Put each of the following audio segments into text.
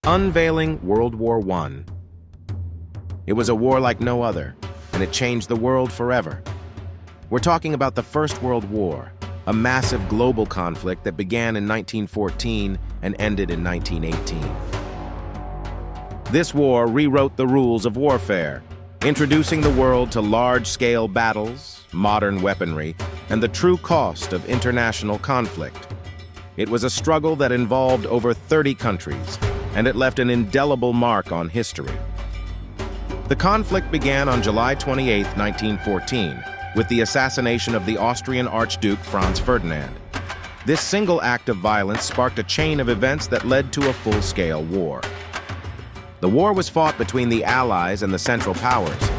Unveiling World War I. It was a war like no other, and it changed the world forever. We're talking about the First World War, a massive global conflict that began in 1914 and ended in 1918. This war rewrote the rules of warfare, introducing the world to large-scale battles, modern weaponry, and the true cost of international conflict. It was a struggle that involved over 30 countries, and it left an indelible mark on history. The conflict began on July 28, 1914, with the assassination of the Austrian Archduke Franz Ferdinand. This single act of violence sparked a chain of events that led to a full-scale war. The war was fought between the Allies and the Central Powers.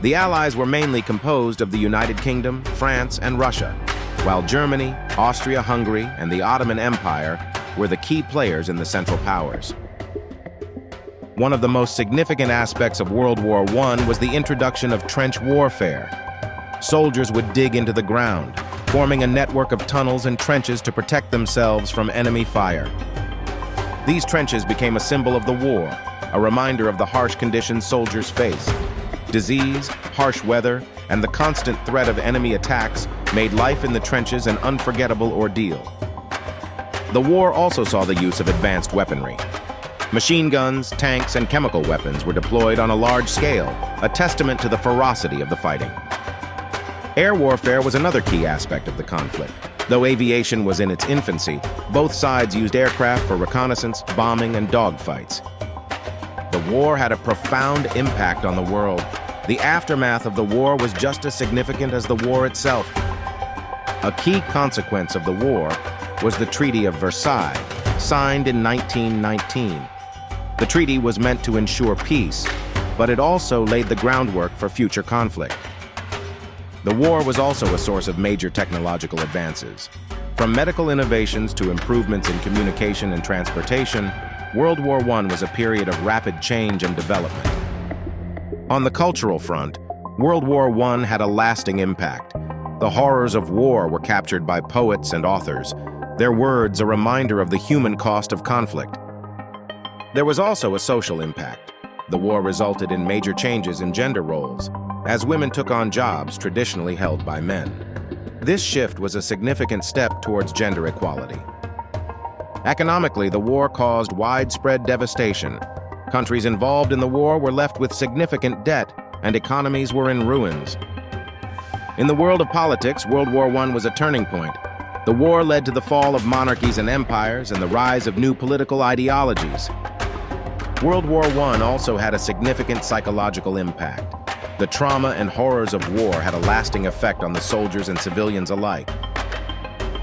The Allies were mainly composed of the United Kingdom, France, and Russia, while Germany, Austria-Hungary, and the Ottoman Empire were the key players in the Central Powers. One of the most significant aspects of World War I was the introduction of trench warfare. Soldiers would dig into the ground, forming a network of tunnels and trenches to protect themselves from enemy fire. These trenches became a symbol of the war, a reminder of the harsh conditions soldiers faced. Disease, harsh weather, and the constant threat of enemy attacks made life in the trenches an unforgettable ordeal. The war also saw the use of advanced weaponry. Machine guns, tanks, and chemical weapons were deployed on a large scale, a testament to the ferocity of the fighting. Air warfare was another key aspect of the conflict. Though aviation was in its infancy, both sides used aircraft for reconnaissance, bombing, and dogfights. The war had a profound impact on the world. The aftermath of the war was just as significant as the war itself. A key consequence of the war was the Treaty of Versailles, signed in 1919. The treaty was meant to ensure peace, but it also laid the groundwork for future conflict. The war was also a source of major technological advances. From medical innovations to improvements in communication and transportation, World War I was a period of rapid change and development. On the cultural front, World War I had a lasting impact. The horrors of war were captured by poets and authors, their words a reminder of the human cost of conflict. There was also a social impact. The war resulted in major changes in gender roles, as women took on jobs traditionally held by men. This shift was a significant step towards gender equality. Economically, the war caused widespread devastation. Countries involved in the war were left with significant debt, and economies were in ruins. In the world of politics, World War I was a turning point. The war led to the fall of monarchies and empires and the rise of new political ideologies. World War I also had a significant psychological impact. The trauma and horrors of war had a lasting effect on the soldiers and civilians alike.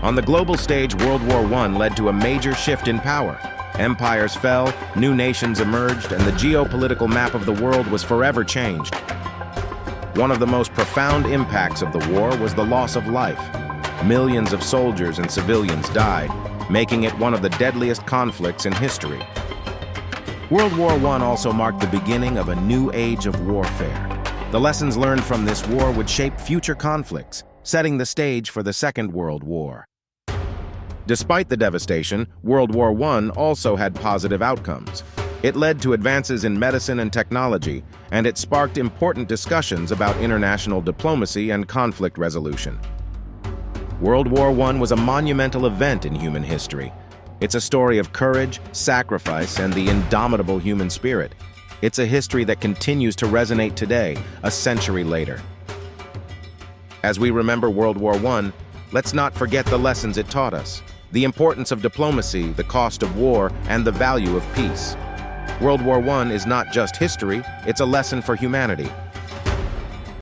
On the global stage, World War I led to a major shift in power. Empires fell, new nations emerged, and the geopolitical map of the world was forever changed. One of the most profound impacts of the war was the loss of life. Millions of soldiers and civilians died, making it one of the deadliest conflicts in history. World War I also marked the beginning of a new age of warfare. The lessons learned from this war would shape future conflicts, setting the stage for the Second World War. Despite the devastation, World War I also had positive outcomes. It led to advances in medicine and technology, and it sparked important discussions about international diplomacy and conflict resolution. World War I was a monumental event in human history. It's a story of courage, sacrifice, and the indomitable human spirit. It's a history that continues to resonate today, a century later. As we remember World War I, let's not forget the lessons it taught us: the importance of diplomacy, the cost of war, and the value of peace. World War I is not just history, it's a lesson for humanity.